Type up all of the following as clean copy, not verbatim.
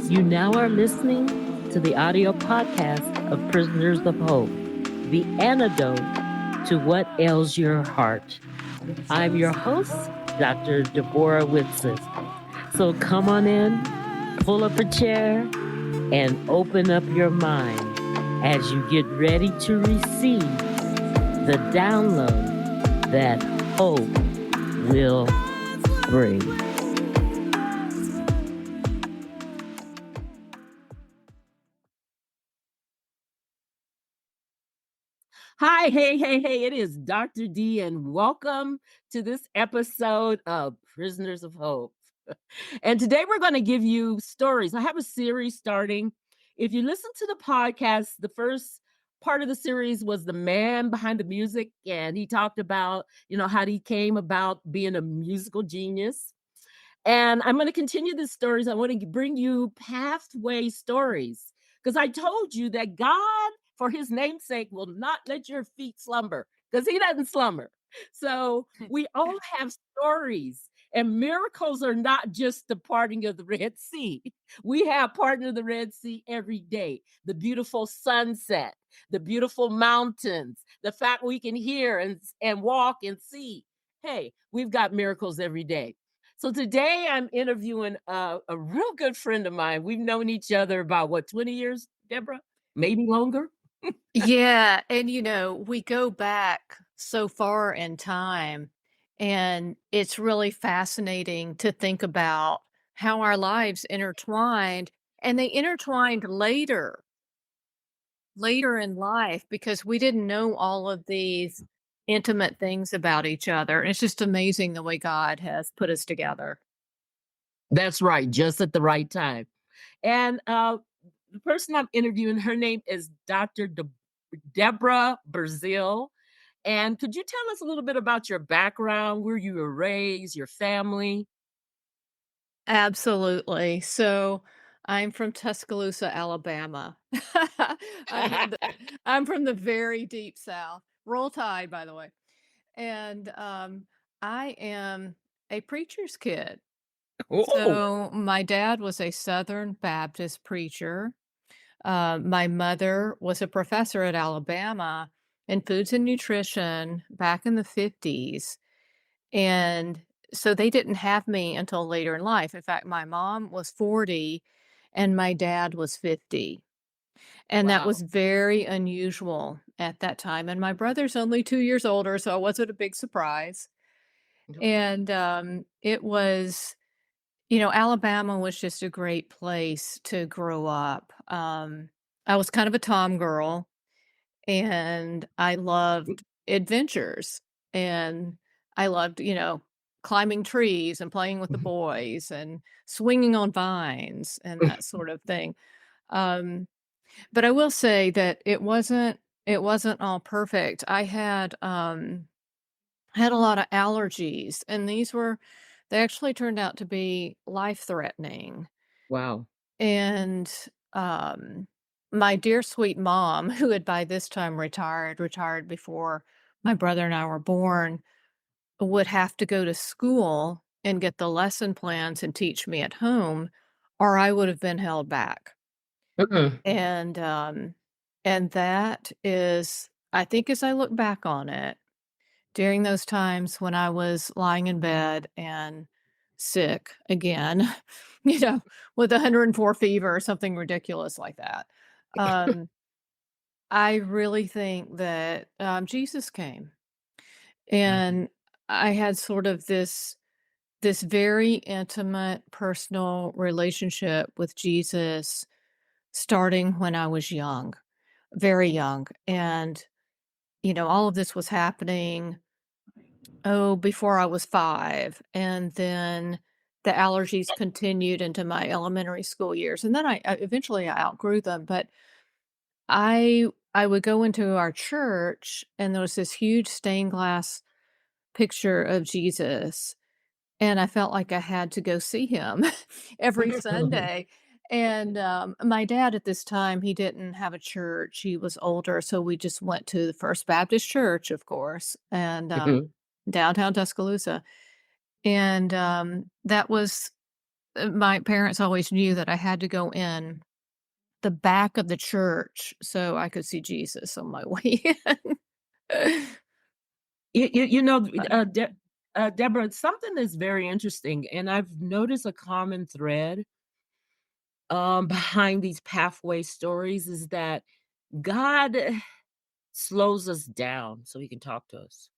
You now are listening to the audio podcast of Prisoners of Hope, the antidote to what ails your heart. I'm your host, Dr. Deborah Whitson. So come on in, pull up a chair, and open up your mind as you get ready to receive the download that hope will bring. Hi, hey, it is Dr. D, and welcome to this episode of Prisoners of Hope. And today we're going to give you stories. I have a series starting. If you listen to the podcast, the first part of the series was the man behind the music, and he talked about, how he came about being a musical genius. And I'm going to continue the stories. I want to bring you pathway stories because I told you that God, for his namesake, will not let your feet slumber because he doesn't slumber. So we all have stories, and miracles are not just the parting of the Red Sea. We have parting of the Red Sea every day. The beautiful sunset, the beautiful mountains, the fact we can hear and walk and see. Hey, we've got miracles every day. So today I'm interviewing a real good friend of mine. We've known each other about 20 years, Deborah? Maybe longer. Yeah, and we go back so far in time, and it's really fascinating to think about how our lives intertwined, and they intertwined later in life because we didn't know all of these intimate things about each other. It's just amazing the way God has put us together. That's right, just at the right time. And the person I'm interviewing, her name is Dr. Deborah Brazeal. And could you tell us a little bit about your background, where you were raised, your family? Absolutely. So I'm from Tuscaloosa, Alabama. I'm from the I'm from the very deep South. Roll Tide, by the way. And I am a preacher's kid. Oh, So my dad was a Southern Baptist preacher. My mother was a professor at Alabama in foods and nutrition back in the 50s. And so they didn't have me until later in life. In fact, my mom was 40 and my dad was 50. And that wow. was very unusual at that time. And my brother's only 2 years older, so it wasn't a big surprise. And it was, Alabama was just a great place to grow up. I was kind of a tom girl and I loved adventures and I loved, climbing trees and playing with the boys and swinging on vines and that sort of thing. Um, but I will say that it wasn't all perfect. I had a lot of allergies and they actually turned out to be life threatening. Wow. And um, my dear sweet mom, who had by this time retired before my brother and I were born, would have to go to school and get the lesson plans and teach me at home, or I would have been held back. Mm-mm. And that is, I think, as I look back on it, during those times when I was lying in bed and sick again, you know, with 104 fever or something ridiculous like that. Um, I really think that Jesus came, and I had sort of this very intimate personal relationship with Jesus starting when I was young, very young. And, all of this was happening, before I was 5. And then the allergies continued into my elementary school years. And then I eventually I outgrew them. But I would go into our church and there was this huge stained glass picture of Jesus. And I felt like I had to go see him every Sunday. And my dad at this time, he didn't have a church. He was older. So we just went to the First Baptist Church, of course, and downtown Tuscaloosa. And that was my parents always knew that I had to go in the back of the church so I could see Jesus on my way in. You know, Uh, Deborah, something that's very interesting, and I've noticed a common thread behind these pathway stories is that God slows us down so he can talk to us.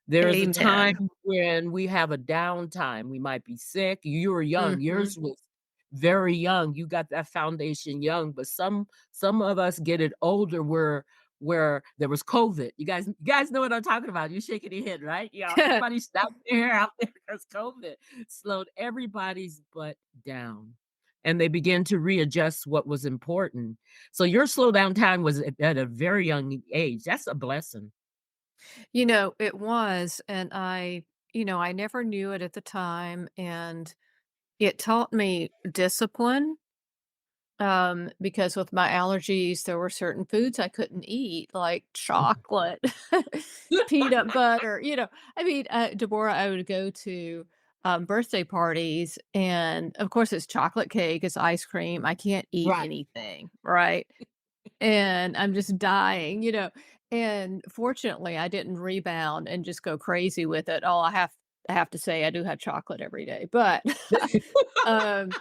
There's a time Amen. when we have a downtime. We might be sick. You were young. Mhm. Yours was very young. You got that foundation young, but some of us get it older where there was COVID. You guys know what I'm talking about. You're shaking your head, right? Yeah, everybody stopped there out there because COVID slowed everybody's butt down. And they begin to readjust what was important. So your slow down time was at a very young age. That's a blessing. It was, and I never knew it at the time, and it taught me discipline, because with my allergies, there were certain foods I couldn't eat, like chocolate, peanut butter, I mean, Deborah, I would go to, birthday parties, and, of course, it's chocolate cake, it's ice cream, I can't eat Right. anything, right? And I'm just dying, and fortunately, I didn't rebound and just go crazy with it. Oh, I have to say I do have chocolate every day, but, um,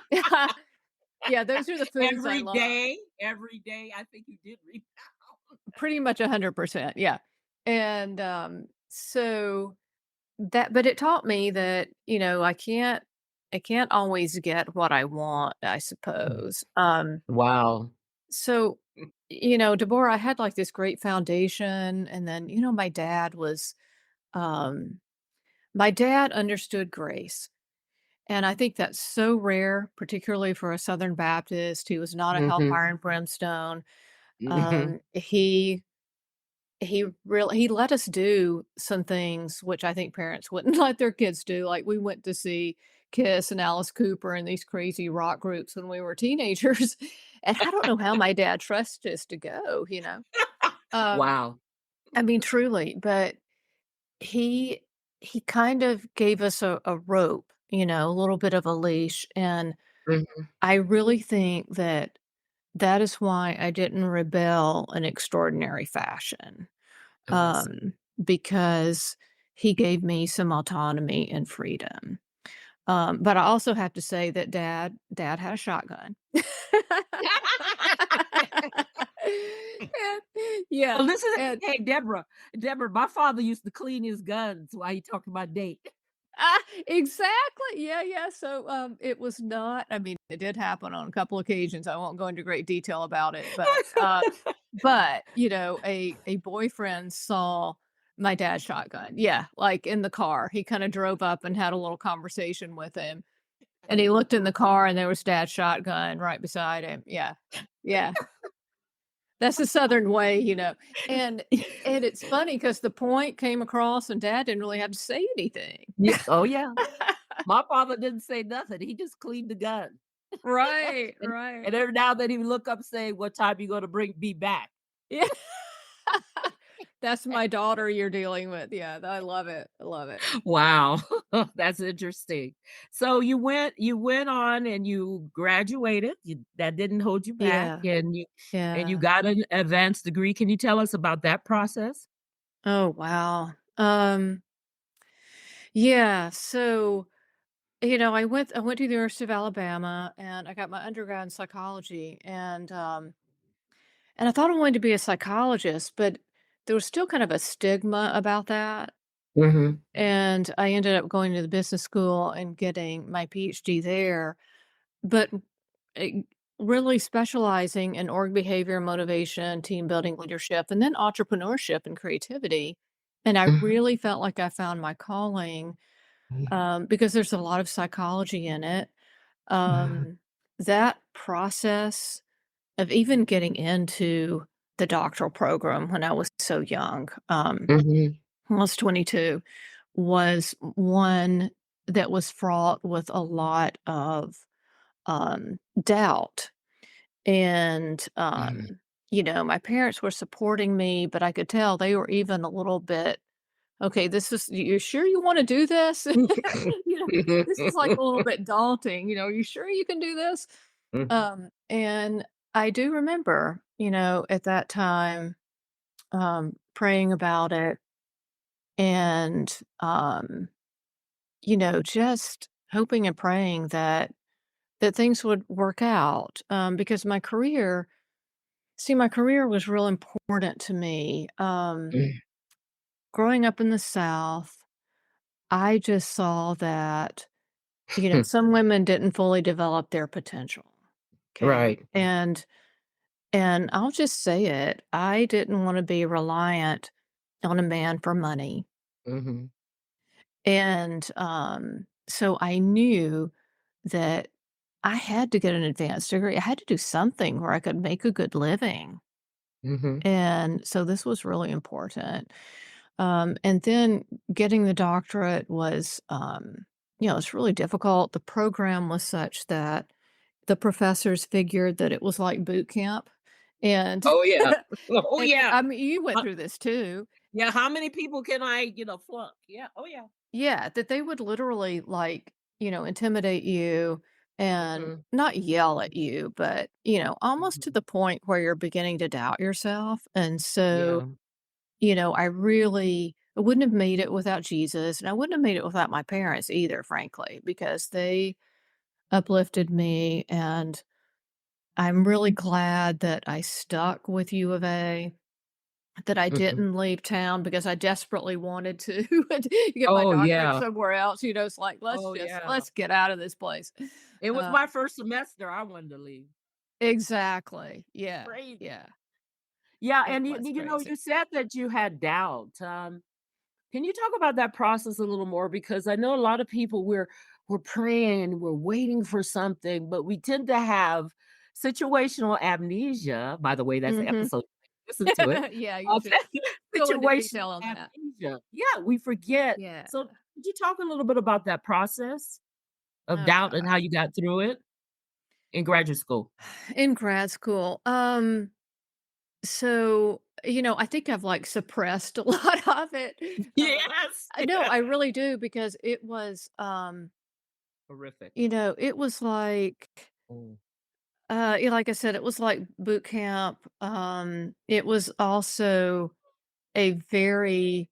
yeah, those are the foods I love. Every day, I think you did read Pretty much 100%, yeah. And, so but it taught me that, I can't always get what I want, I Mm. suppose. Wow. So, Deborah, I had like this great foundation, and then, um, my dad understood grace. And I think that's so rare, particularly for a Southern Baptist. He was not a Mhm. hellfire and brimstone. Mhm. He let us do some things which I think parents wouldn't let their kids do. Like we went to see Kiss and Alice Cooper and these crazy rock groups when we were teenagers. And I don't know how my dad trusted us to go. Um, Wow. I mean, truly, but he he kind of gave us a rope, a little bit of a leash. And Mhm. I really think that that is why I didn't rebel in extraordinary fashion. Awesome. Because he gave me some autonomy and freedom. But I also have to say that dad had a shotgun. And yeah, Well, listen, and hey, Deborah, my father used to clean his guns while he talking about date. exactly, yeah, yeah, so, it was not, I mean, it did happen on a couple occasions, I won't go into great detail about it, but, a boyfriend saw my dad's shotgun, yeah, like, in the car, he kinda drove up and had a little conversation with him, and he looked in the car, and there was dad's shotgun right beside him, yeah, yeah. That's the Southern way, and it's funny because the point came across and dad didn't really have to say anything. Yeah. Oh, yeah. My father didn't say nothing. He just cleaned the gun. Right, And right. and every now and then he would look up, say, "What time you gonna bring me back?" Yeah. That's my daughter you're dealing with, yeah, I love it, I love it. Wow, that's interesting. So you went on and you graduated, that didn't hold you back, Yeah, and you yeah. got an advanced degree. Can you tell us about that process? Oh, wow. Yeah, so, I went to the University of Alabama, and I got my undergrad in psychology, and I thought I wanted to be a psychologist, but there was still kind of a stigma about that. Mhm, And I ended up going to the business school and getting my PhD there, but eh, really specializing in org behavior, motivation, team building, leadership, and then entrepreneurship and creativity. And I mhm, really felt like I found my calling, because there's a lot of psychology in it. mhm, That process of even getting into the doctoral program when I was so young, mhm, I was 22, was one that was fraught with a lot of, doubt. And, mhm, my parents were supporting me, but I could tell they were even a little bit, okay, you sure you want to do this? This is like a little bit daunting. Are you sure you can do this? Mhm. And I do remember, at that time, praying about it and, just hoping and praying that things would work out. Because my career was real important to me. Growing up in the South, I just saw that, some women didn't fully develop their potential. Okay. Right. And I'll just say it. I didn't want to be reliant on a man for money. Mhm. And so I knew that I had to get an advanced degree. I had to do something where I could make a good living. Mhm. And so this was really important. And then getting the doctorate was, it's really difficult. The program was such that the professors figured that it was like boot camp. And, Oh, yeah. Oh, and yeah. I mean, you went Uh, through this too. yeah, how many people can I flunk? Yeah. Oh, yeah. Yeah, that they would literally like, intimidate you and Mhm. not yell at you, but, almost to Mhm. the point where you're beginning to doubt yourself. And so, Yeah. I wouldn't have made it without Jesus, and I wouldn't have made it without my parents either, frankly, because they uplifted me. And I'm really glad that I stuck with U of A, that I Mhm. didn't leave town because I desperately wanted to get my Oh, doctorate yeah. somewhere else. It's like, Oh, yeah. let's get out of this place. It was Uh, my first semester, I wanted to leave. exactly. Yeah. Crazy. Yeah. Yeah, It and you was you know, crazy. you said that you had doubt. Can you talk about that process a little more? Because I know a lot of people we're praying, we're waiting for something, but we tend to have situational amnesia. By the way, that's the Hmm. episode. Listen to it. Yeah, you Uh, should go into situational detail on that. amnesia. Yeah, we forget. Yeah. So, could you talk a little bit about that process of Oh doubt and how gosh. you got through it in graduate school? In grad school. So, I think I've like suppressed a lot of it. Yes. I know I really do because it was Horrific. it was like Mm. like I said, it was like boot camp. It was also a very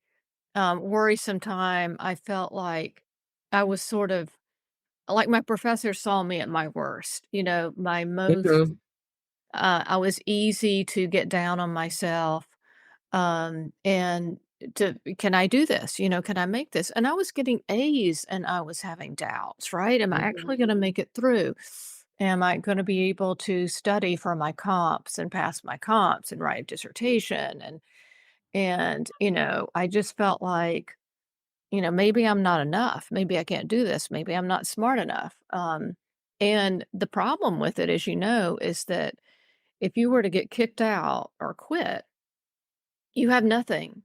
worrisome time. I felt like I was sort of like my professor saw me at my worst, my most Mhm. I was easy to get down on myself. And to can I do this? Can I make this? And I was getting A's and I was having doubts, right? Am I Mhm. actually going to make it through? Am I going to be able to study for my comps and pass my comps and write a dissertation? And I just felt like, maybe I'm not enough. Maybe I can't do this. Maybe I'm not smart enough. And the problem with it, as you know, is that if you were to get kicked out or quit, you have nothing.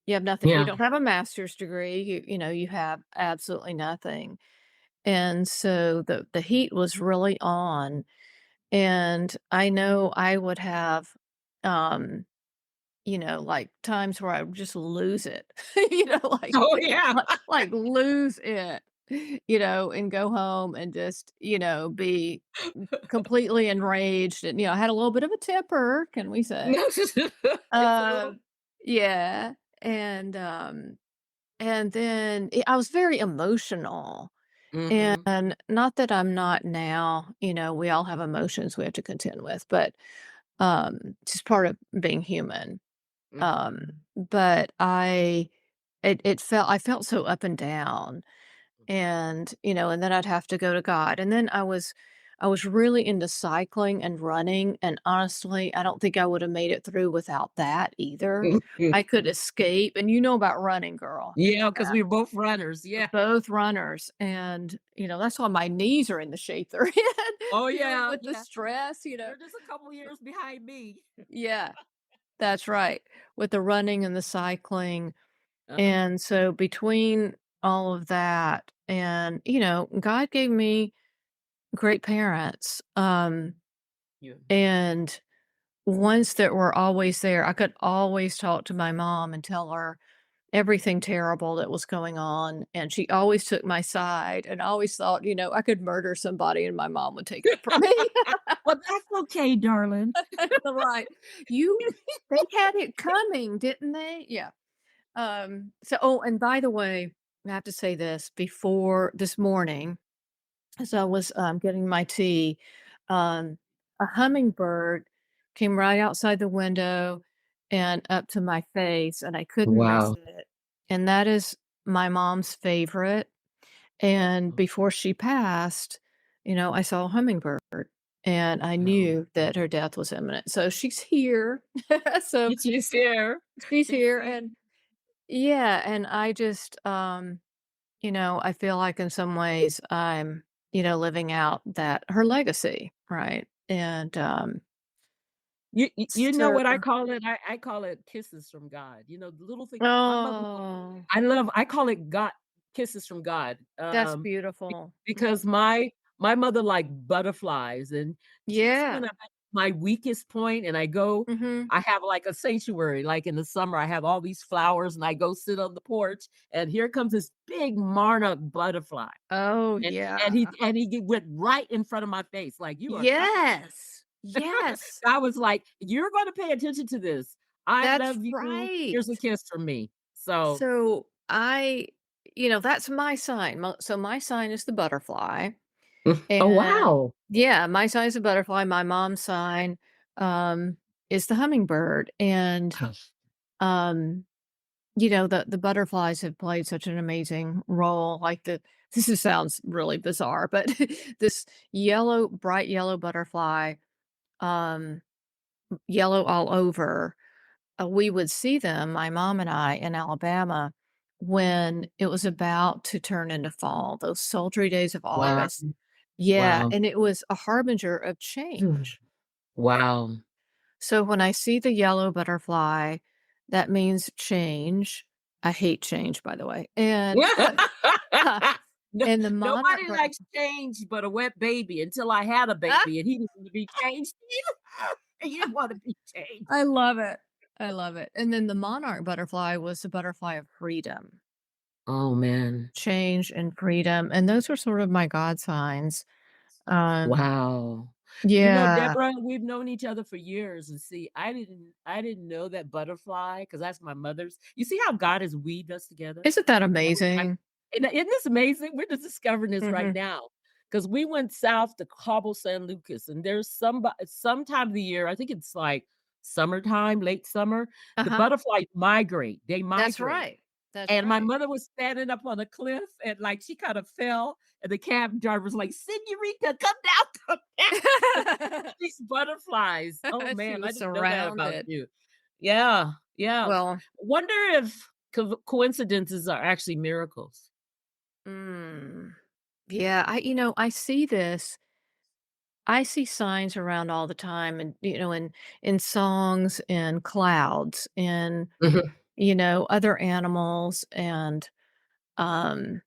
You have nothing. You Yeah. don't have a master's degree. You have absolutely nothing. And so the heat was really on. And I know I would have um, like times where I would just lose it. Like Oh, yeah. like lose it, and go home and just, be completely enraged. And I had a little bit of a temper, can we say? Just a little. Um, yeah. And then I was very emotional. Mhm. And not that I'm not now, we all have emotions we have to contend with, but it's just part of being human. Um, Mhm. but I felt so up and down. And then I'd have to go to God. And then I was really into cycling and running, and honestly, I don't think I would have made it through without that either. I could escape, and you know about running, girl. Yeah, because Uh, we were both runners, yeah. both runners, and that's why my knees are in the shape they're in, Oh, yeah, with the yeah. stress. You're just a couple years behind me. Yeah, that's right, with the running and the cycling. Uh-huh. And so between all of that and, God gave me great parents, Yeah. and ones that were always there. I could always talk to my mom and tell her everything terrible that was going on, and she always took my side and always thought, I could murder somebody and my mom would take it from me. Well, that's okay, darling. Right. You they had it coming, didn't they? Yeah. And by the way, I have to say this before this morning, as I was getting my tea, um, a hummingbird came right outside the window and up to my face, and I couldn't miss Wow. it. And that is my mom's favorite. And before she passed, I saw a hummingbird and I Oh, knew that her death was imminent. So she's here. So she's here. she's She's here. here. And yeah, and I just, I feel like in some ways I'm, living out that her legacy, right? And You know so, what I call it? I call it kisses from God. The little thing my mother oh, I call it God kisses from God. that's beautiful. Because my mother liked butterflies, and just Yeah. when I'm at my weakest point and Hmm. I have, like, a sanctuary, like, in the summer, I have all these flowers, and I go sit on the porch, and here comes this big monarch butterfly, Oh, and yeah. he went right in front of my face, like, "You are coming." Yes. Yes. I was like, "You're gonna pay attention to this. I That's love you. right. Here's a kiss from me." So So that's my sign. So my sign is the butterfly. oh, And wow. yeah, my sign is a butterfly. My mom's sign um, is the hummingbird. And um, the butterflies have played such an amazing role. Sounds really bizarre, but this bright yellow butterfly, um, yellow all over. We would see them, my mom and I, in Alabama when it was about to turn into fall, those sultry days of Wow, August. Yeah, wow. and it was a harbinger of Hmm. change. Wow. So when I see the yellow butterfly, that means change. I hate change, by the way. And No, and the monarch nobody likes butterfly. change but a wet baby until I had a Ah, baby and he didn't want to be changed either. He didn't want to be changed. I love it. I love it. And then the monarch butterfly was the butterfly of freedom, Oh, man. change, and freedom. And those were sort of my God signs. Um, Wow. yeah. Deborah, we've known each other for years, and see, I didn't know that butterfly because that's my mother's. You see how God has weaved us together? Isn't that I amazing? isn't this amazing? We're just discovering this right Mhm. now because we went south to Cabo San Lucas, and there's some time of the year, I think it's like summertime, late summer, the Uh-huh. butterflies migrate. They That's migrate. right. That's And my right. mother was standing up on a cliff and like she kind of fell, and the cab driver was like, "Senorita, come down, come down." These butterflies. Oh She man, I was didn't know that about surrounded. you. Yeah, yeah. Well, Wonder if coincidences are actually miracles. mm, yeah, I see this. I see signs around all the time and, in songs and clouds and, Mhm. other animals and, um,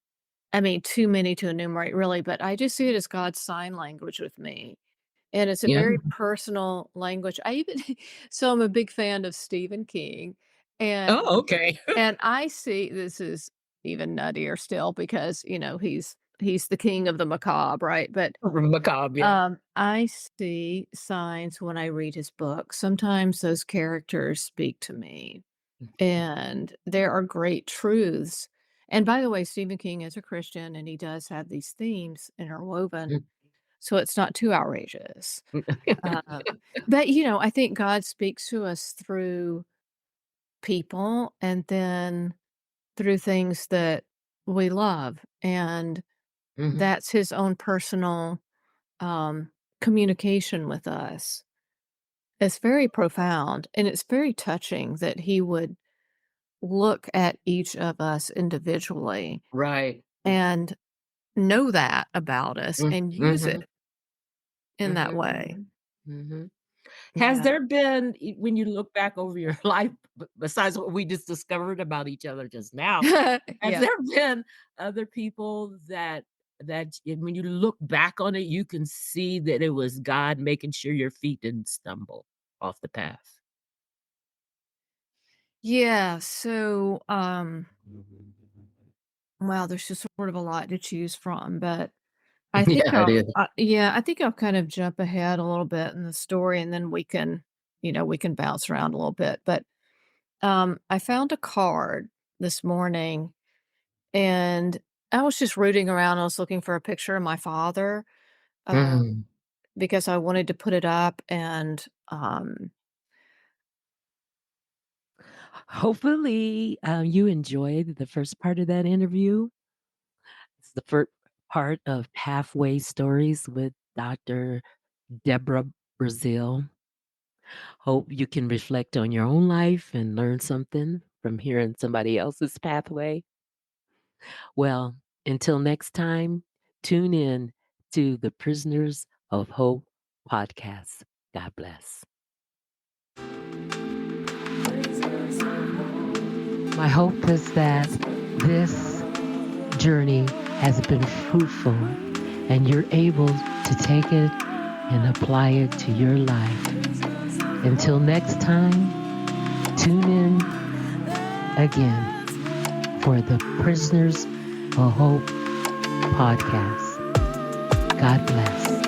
I mean, too many to enumerate really, but I just see it as God's sign language with me. And it's a Yeah. very personal language. I even so I'm a big fan of Stephen King, and Oh, okay. I see this is even nuttier still because, he's the king of the macabre, right? But, Macabre, yeah. I see signs when I read his book. Sometimes those characters speak to me, and there are great truths. And by the way, Stephen King is a Christian, and he does have these themes interwoven, Mm. so it's not too outrageous. Um, but, I think God speaks to us through people and then through things that we love. And Mhm. that's his own personal um, communication with us. It's very profound and it's very touching that he would look at each of us individually Right. and know that about us Mm, and use mhm, it in that mhm, way. mhm. Has Yeah. there been, when you look back over your life, besides what we just discovered about each other just now, has Yeah. there been other people when you look back on it, you can see that it was God making sure your feet didn't stumble off the path? Yeah, so, wow, there's just sort of a lot to choose from, but I think Yeah, it is. I think I'll kind of jump ahead a little bit in the story, and then we can bounce around a little bit, but, I found a card this morning, and I was just rooting around, I was looking for a picture of my father, Mhm. because I wanted to put it up, and, Hopefully, you enjoyed the first part of that interview. It's the first part of Halfway Stories with Dr. Deborah Brazeal. Hope you can reflect on your own life and learn something from hearing somebody else's pathway. Well, until next time, tune in to the Prisoners of Hope podcast. God bless. My hope is that this journey has been fruitful and you're able to take it and apply it to your life. Until next time, tune in again for the Prisoners of Hope podcast. God bless.